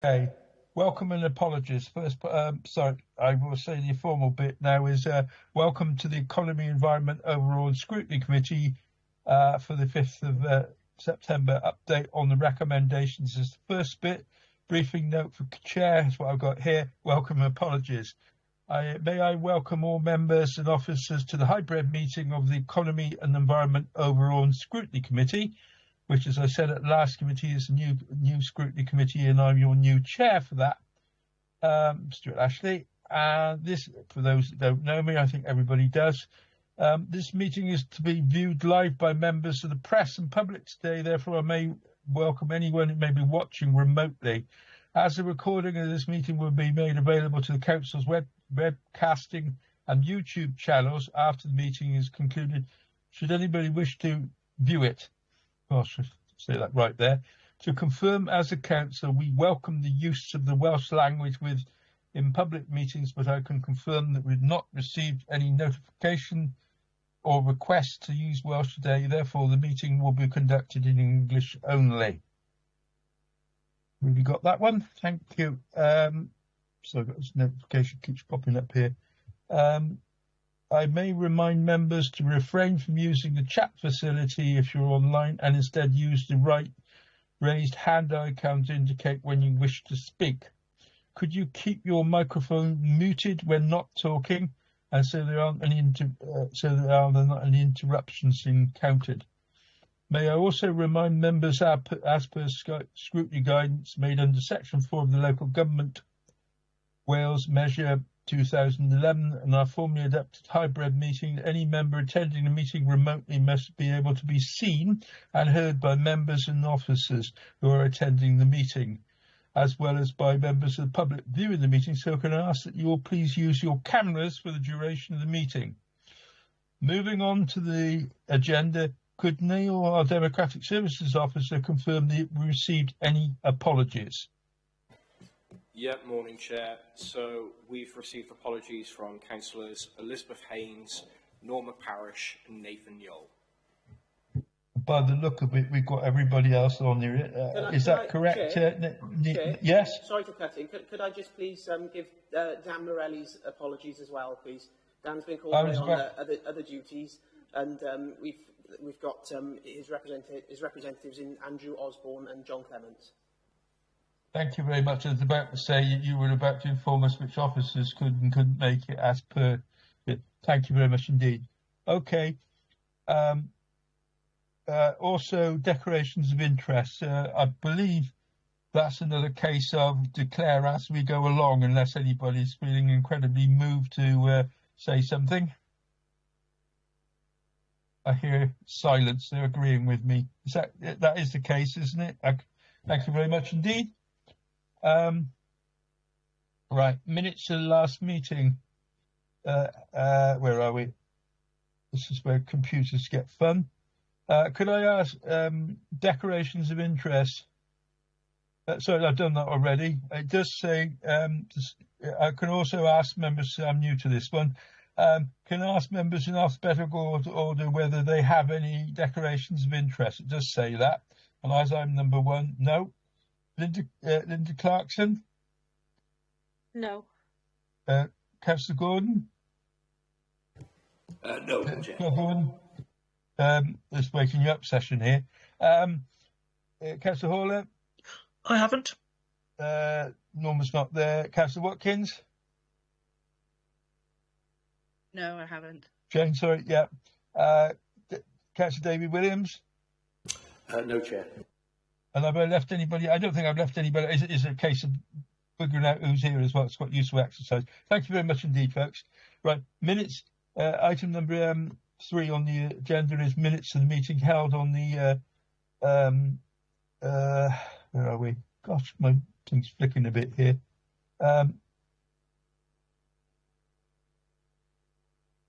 Okay, welcome and apologies. First, sorry, I will say the formal bit now is welcome to the Economy, Environment, Overall and Scrutiny Committee for the 5th of September update on the recommendations is the first bit. Briefing note for Chair is what I've got here. Welcome and apologies. May I welcome all members and officers to the hybrid meeting of the Economy and Environment Overall and Scrutiny Committee, which, as I said at last committee, is a new scrutiny committee, and I'm your new chair for that, Stuart Ashley. And this, for those that don't know me, I think everybody does. This meeting is to be viewed live by members of the press and public today. Therefore, I may welcome anyone who may be watching remotely. As a recording of this meeting will be made available to the Council's webcasting and YouTube channels after the meeting is concluded, should anybody wish to view it. I should say that right there. To confirm, as a council, we welcome the use of the Welsh language in public meetings, but I can confirm that we've not received any notification or request to use Welsh today. Therefore, the meeting will be conducted in English only. Really got that one? Thank you. So I've got this notification keeps popping up here. I may remind members to refrain from using the chat facility if you're online and instead use the right raised hand icon to indicate when you wish to speak. Could you keep your microphone muted when not talking, and so there aren't any any interruptions encountered? May I also remind members, as per scrutiny guidance made under Section 4 of the Local Government Wales Measure 2011 and our formally adopted hybrid meeting, any member attending the meeting remotely must be able to be seen and heard by members and officers who are attending the meeting, as well as by members of the public viewing the meeting. So can I ask that you all please use your cameras for the duration of the meeting. Moving on to the agenda, could Neil, our Democratic Services Officer, confirm that we received any apologies? Yeah, morning, Chair. So we've received apologies from Councillors Elizabeth Haynes, Norma Parish and Nathan Yole. By the look of it, we've got everybody else on there. Is that correct? Chair? Yes? Sorry to cut in. Could I just please give Dan Morelli's apologies as well, please? Dan's been called away on other duties, and we've got his representatives in Andrew Osborne and John Clements. Thank you very much. I was about to say you were about to inform us which officers could and couldn't make it as per it. Thank you very much indeed. Okay. Also, declarations of interest. I believe that's another case of declare as we go along, unless anybody's feeling incredibly moved to say something. I hear silence. They're agreeing with me. That is the case, isn't it? Thank you very much indeed. Right, minutes of the last meeting. Where are we? This is where computers get fun. Could I ask declarations of interest? Sorry, I've done that already. It does say, I can also ask members, I'm new to this one, can I ask members in alphabetical order whether they have any declarations of interest? It does say that. And as I'm number one, no. Linda Clarkson? No. Councillor Gordon? No, Chair. This waking you up session here. Councillor Horler? I haven't. Norma's not there. Councillor Watkins? No, I haven't. Jane, sorry, yeah. Councillor David Williams? No, Chair. And have I left anybody? I don't think I've left anybody. It's a case of figuring out who's here as well. It's quite useful exercise. Thank you very much indeed, folks. Right, minutes. Item number 3 on the agenda is minutes of the meeting held on the, where are we? Gosh, my thing's flicking a bit here. Pardon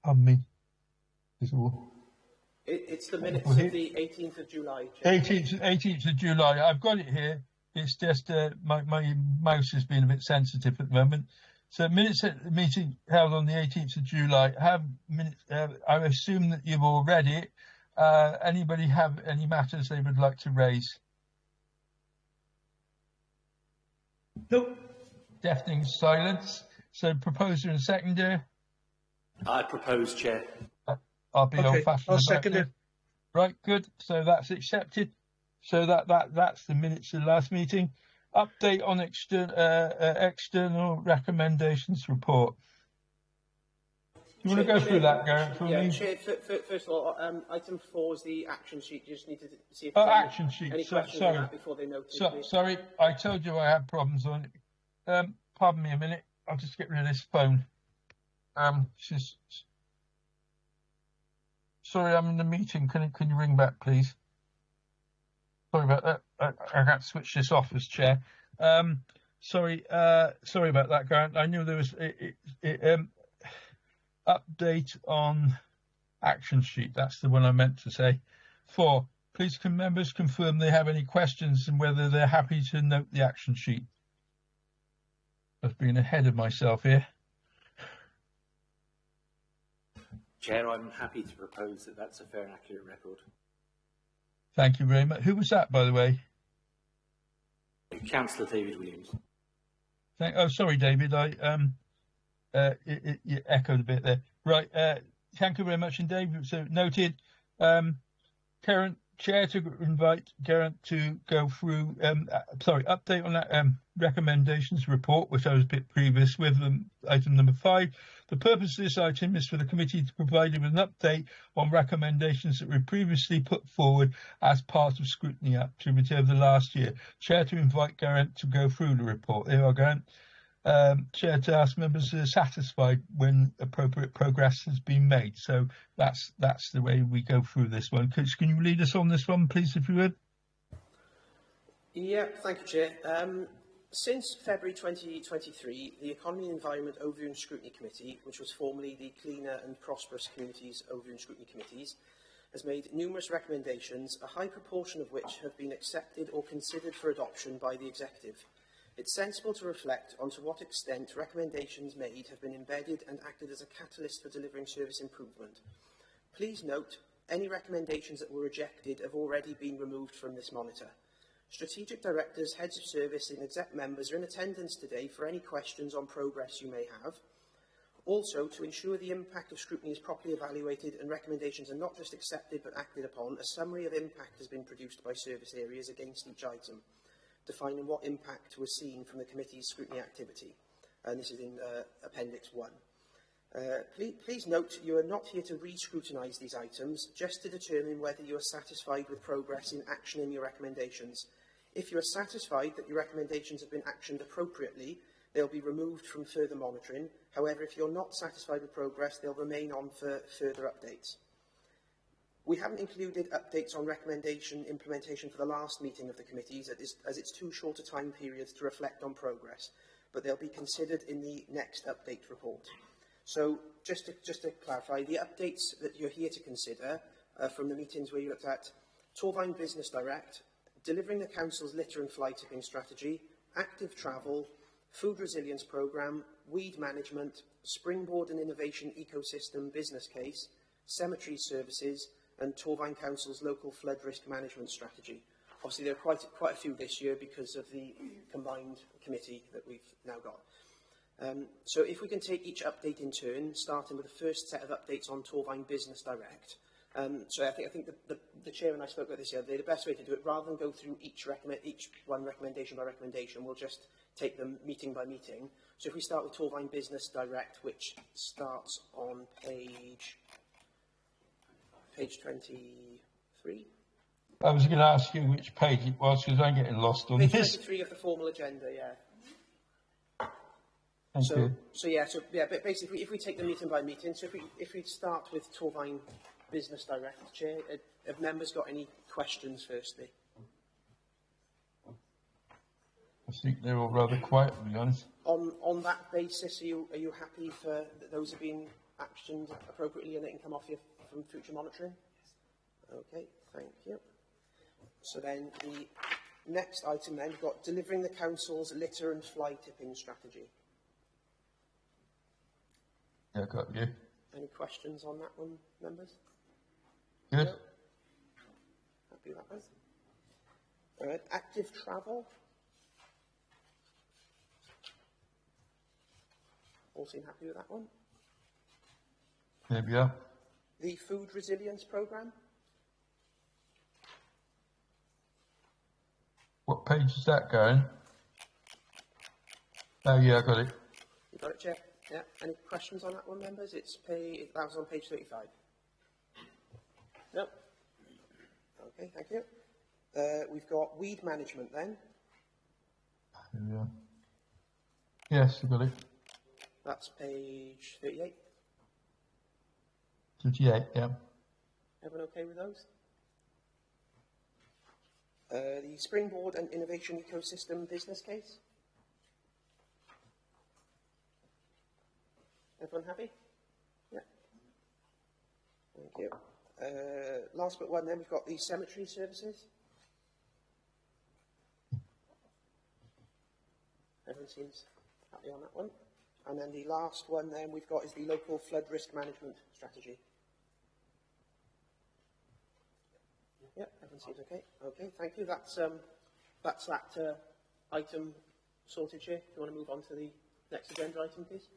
me. It's the minutes of the 18th of July. 18th of July. I've got it here. It's just my mouse has been a bit sensitive at the moment. So minutes at the meeting held on the 18th of July. I assume that you've all read it. Anybody have any matters they would like to raise? No. Deafening silence. So proposer and seconder. I propose, Chair. I'll be old-fashioned. I'll second it. Right, good. So that's accepted. So that's the minutes of the last meeting. Update on external recommendations report. You want to go through that, Gareth, for me? Chair, first of all, item 4 is the action sheet. You just need to see if Oh, there's action sheet. any questions on that before they note it. Sorry, I told you I had problems on it. Pardon me a minute. I'll just get rid of this phone. Sorry, I'm in the meeting. Can you ring back, please? Sorry about that. I can't switch this off as chair. Sorry about that, Grant. I knew there was update on action sheet. That's the one I meant to say. 4. Please can members confirm they have any questions and whether they're happy to note the action sheet. I've been ahead of myself here. Chair, I'm happy to propose that that's a fair and accurate record. Thank you very much. Who was that, by the way? Councillor David Williams. Oh, sorry, David. You echoed a bit there. Right. Thank you very much, and David. So noted. Current chair to invite Geraint to go through. Update on that recommendations report, which I was a bit previous with. Item number 5. The purpose of this item is for the committee to provide you with an update on recommendations that were previously put forward as part of scrutiny activity over the last year. Chair to invite Geraint to go through the report. Here I go. Chair to ask members who are satisfied when appropriate progress has been made. So that's the way we go through this one. Can you lead us on this one, please, if you would? Yeah, thank you, Chair. Since February 2023, the Economy and Environment Overview and Scrutiny Committee, which was formerly the Cleaner and Prosperous Communities Overview and Scrutiny Committees, has made numerous recommendations, a high proportion of which have been accepted or considered for adoption by the Executive. It's sensible to reflect on to what extent recommendations made have been embedded and acted as a catalyst for delivering service improvement. Please note, any recommendations that were rejected have already been removed from this monitor. Strategic Directors, Heads of Service and Exec members are in attendance today for any questions on progress you may have. Also, to ensure the impact of scrutiny is properly evaluated and recommendations are not just accepted but acted upon, a summary of impact has been produced by service areas against each item, defining what impact was seen from the committee's scrutiny activity. And this is in Appendix 1. Please note you are not here to re-scrutinise these items, just to determine whether you are satisfied with progress in actioning your recommendations. If you are satisfied that your recommendations have been actioned appropriately, they'll be removed from further monitoring. However, if you're not satisfied with progress, they'll remain on for further updates. We haven't included updates on recommendation implementation for the last meeting of the committees, as it's too short a time period to reflect on progress, but they'll be considered in the next update report. So, just to clarify, the updates that you're here to consider from the meetings where you looked at Torvine Business Direct, delivering the Council's litter and fly tipping strategy, active travel, food resilience programme, weed management, springboard and innovation ecosystem business case, cemetery services, and Torvine Council's local flood risk management strategy. Obviously, there are quite a few this year because of the combined committee that we've now got. So if we can take each update in turn, starting with the first set of updates on Torvine Business Direct. So I think the Chair and I spoke about this the other day. The best way to do it, rather than go through each one recommendation by recommendation, we'll just take them meeting by meeting. So if we start with Torvine Business Direct, which starts on page 23. I was going to ask you which page it was because I'm getting lost on page this. 23 of the formal agenda, yeah. Thank you. But basically, if we take them meeting by meeting, so if we start with Torvine Business Direct, Chair, have members got any questions firstly? I think they're all rather quiet, to be honest. On that basis, are you happy for that those have been actioned appropriately and they can come off you from future monitoring? Yes. Okay, thank you. So then the next item then, we've got delivering the Council's litter and fly tipping strategy. Yeah, got you. Any questions on that one, members? Good. No? Happy with that one. All right, active travel. All seem happy with that one. There we are. The Food Resilience Programme. What page is that going? Oh yeah, I got it. You got it, Chair? Yeah. Any questions on that one, members? That was on page 35. No? Okay, thank you. We've got weed management then. There we are. Yes, I got it. That's page 38. 38, yeah. Everyone okay with those? The Springboard and Innovation Ecosystem business case. Everyone happy? Yeah. Thank you. Last but one then, we've got the cemetery services. Everyone seems happy on that one. And then the last one then we've got is the local flood risk management strategy. Yeah, everyone seems okay. Okay, thank you. That's that item sorted, Chair. Do you want to move on to the next agenda item, please?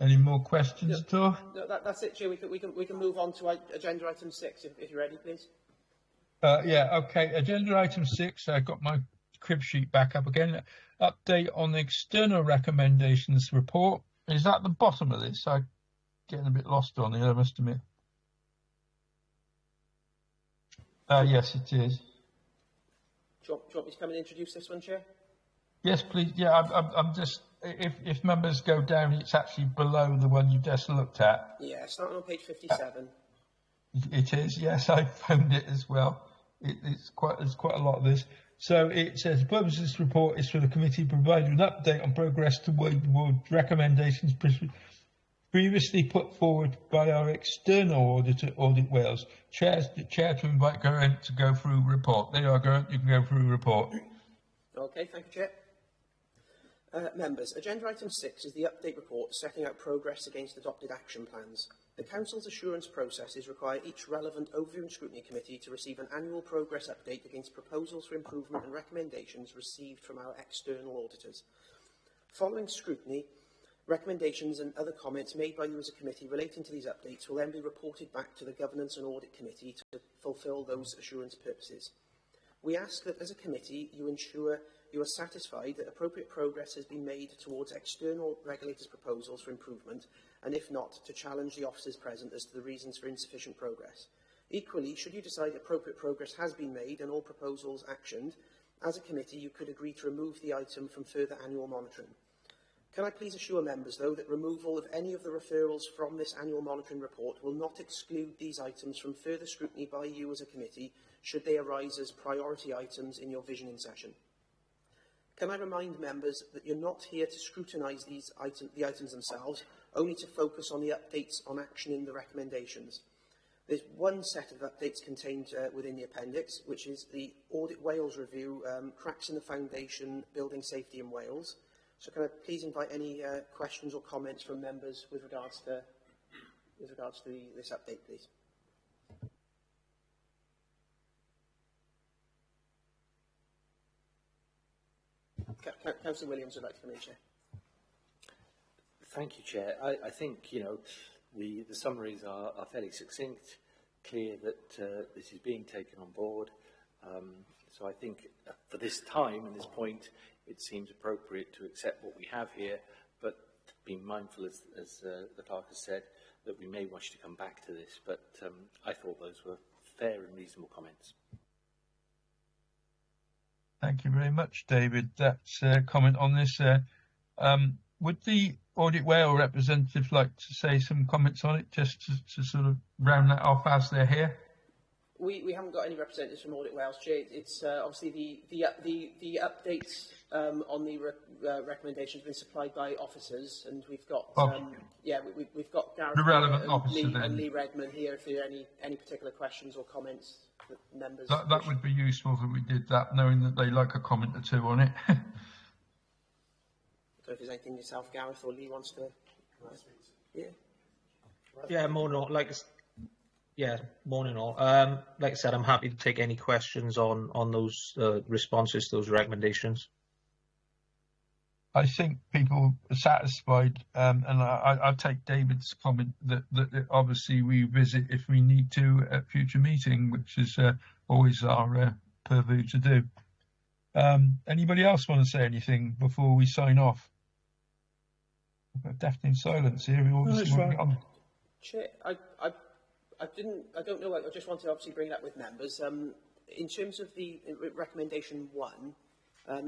Any more questions at all? No, that's it, Chair. We can move on to agenda item 6 if you're ready, please. Yeah, okay. Agenda item 6. I got my crib sheet back up again. Update on the external recommendations report. Is that the bottom of this? I'm getting a bit lost on it, I must admit. Yes, it is. Do you want me to come and introduce this one, Chair? Yes, please. Yeah, I'm just. If members go down, it's actually below the one you just looked at. Yeah, starting on page 57. It is. Yes, I found it as well. There's quite a lot of this. So it says the purpose of this report is for the committee to provide an update on progress towards recommendations previously put forward by our external auditor, Audit Wales. Chair to invite Geraint to go through report. There you are, Geraint. You can go through report. Okay, thank you, Chair. Members, agenda item 6 is the update report setting out progress against adopted action plans. The Council's assurance processes require each relevant Overview and Scrutiny Committee to receive an annual progress update against proposals for improvement and recommendations received from our external auditors. Following scrutiny, recommendations and other comments made by you as a committee relating to these updates will then be reported back to the Governance and Audit Committee to fulfil those assurance purposes. We ask that as a committee you ensure you are satisfied that appropriate progress has been made towards external regulators' proposals for improvement, and if not, to challenge the officers present as to the reasons for insufficient progress. Equally, should you decide appropriate progress has been made and all proposals actioned, as a committee you could agree to remove the item from further annual monitoring. Can I please assure members, though, that removal of any of the referrals from this annual monitoring report will not exclude these items from further scrutiny by you as a committee, should they arise as priority items in your visioning session? Can I remind members that you're not here to scrutinise the items themselves, only to focus on the updates on action in the recommendations. There's one set of updates contained within the appendix, which is the Audit Wales review, cracks in the foundation, building safety in Wales. So can I please invite any questions or comments from members with regards to this update, please? Councillor Williams would like to come in, Chair. Thank you, Chair. I think, the summaries are fairly succinct, clear that this is being taken on board. So I think for this time and this point, it seems appropriate to accept what we have here, but being mindful, as the clerk has said, that we may wish to come back to this. But I thought those were fair and reasonable comments. Thank you very much, David. That's a comment on this. Would the Audit Wales representative like to say some comments on it, just to sort of round that off as they're here? We haven't got any representatives from Audit Wales, Chair. It's obviously the updates on the recommendations have been supplied by officers, and we've got we've got Gareth the relevant officer and Lee Redman here if there are any particular questions or comments that members. That would be useful if we did that, knowing that they like a comment or two on it. So if there's anything yourself, Gareth or Lee wants to. Yeah, morning all. Morning all. Like I said, I'm happy to take any questions on those responses to those recommendations. I think people are satisfied, and I take David's comment that obviously we visit if we need to at future meeting, which is always our purview to do. Anybody else want to say anything before we sign off? We've got deafening silence here. We all just moving on. Chair, I don't know. I just want to obviously bring that with members. In terms of the recommendation 1.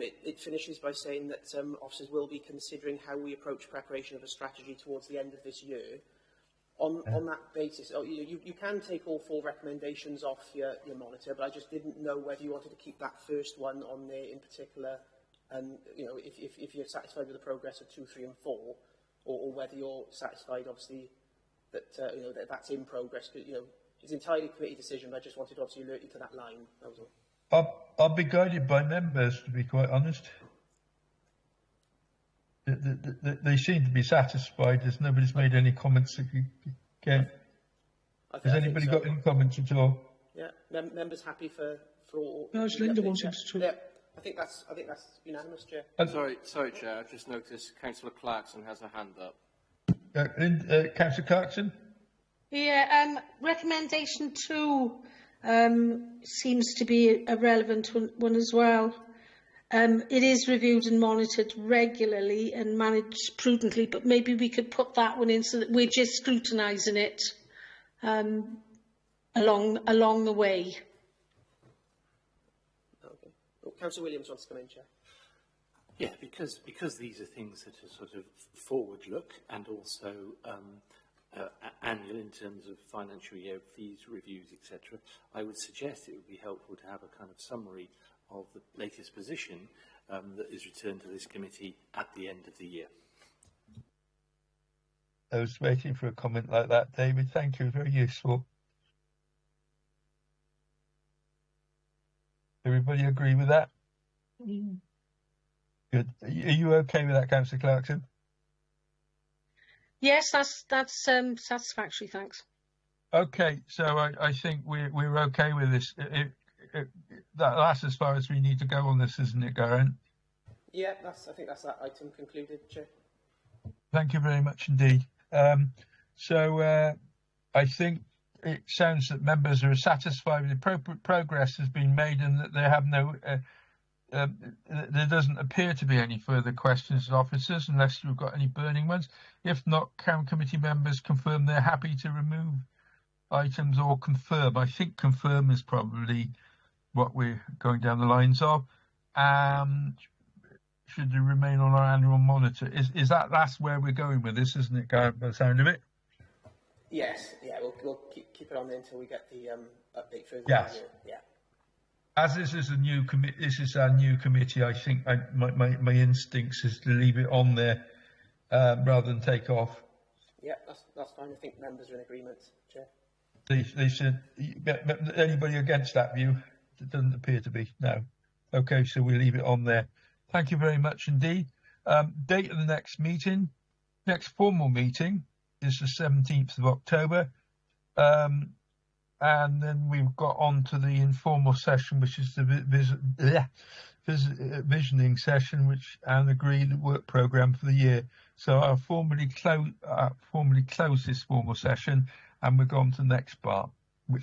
It finishes by saying that officers will be considering how we approach preparation of a strategy towards the end of this year. On that basis, you can take all 4 recommendations off your monitor, but I just didn't know whether you wanted to keep that first one on there in particular, and if you're satisfied with the progress of 2, 3, and 4, or whether you're satisfied, obviously, that that that's in progress. It's entirely committee decision, but I just wanted to obviously alert you to that line. That was all. I'll be guided by members, to be quite honest. They seem to be satisfied, as nobody's made any comments. Again, has anybody got any comments at all? Yeah, members happy for all. No, it's Linda wanting to talk. Yeah, I think that's unanimous, Chair. Sorry, Chair. I've just noticed Councillor Clarkson has a hand up. Councillor Clarkson. Yeah, recommendation 2 seems to be a relevant one as well. It is reviewed and monitored regularly and managed prudently, but maybe we could put that one in so that we're just scrutinising it along the way. Okay. Well, Councillor Williams wants to come in, Chair. Yeah, because these are things that are sort of forward look and also annual in terms of financial year fees, reviews, etc. I would suggest it would be helpful to have a kind of summary of the latest position that is returned to this committee at the end of the year. I was waiting for a comment like that, David. Thank you. Very useful. Everybody agree with that? Mm. Good. Are you okay with that, Councillor Clarkson? Yes, that's satisfactory. Thanks. Okay, so I think we're okay with this. That's as far as we need to go on this, isn't it, Garen? Yeah, I think that's that item concluded, Chair. Thank you very much indeed. I think it sounds that members are satisfied with the appropriate progress has been made and that they have no. There doesn't appear to be any further questions of officers unless you've got any burning ones. If not, can committee members confirm they're happy to remove items or confirm? I think confirm is probably what we're going down the lines of. Should they remain on our annual monitor? Is that's where we're going with this, isn't it, Gareth, by the sound of it? Yes, yeah, we'll keep it on there until we get the update further. Yes. Yeah. As this is a new committee, this is our new committee. I think my instincts is to leave it on there rather than take off. Yeah, that's fine. I think members are in agreement, Chair. They said anybody against that view? It doesn't appear to be. No. Okay, so we'll leave it on there. Thank you very much indeed. Date of the next meeting, next formal meeting is the 17th of October. And then we've got on to the informal session, which is the visioning session, which and agree the work programme for the year. So I'll formally close this formal session, and we'll go on to the next part, which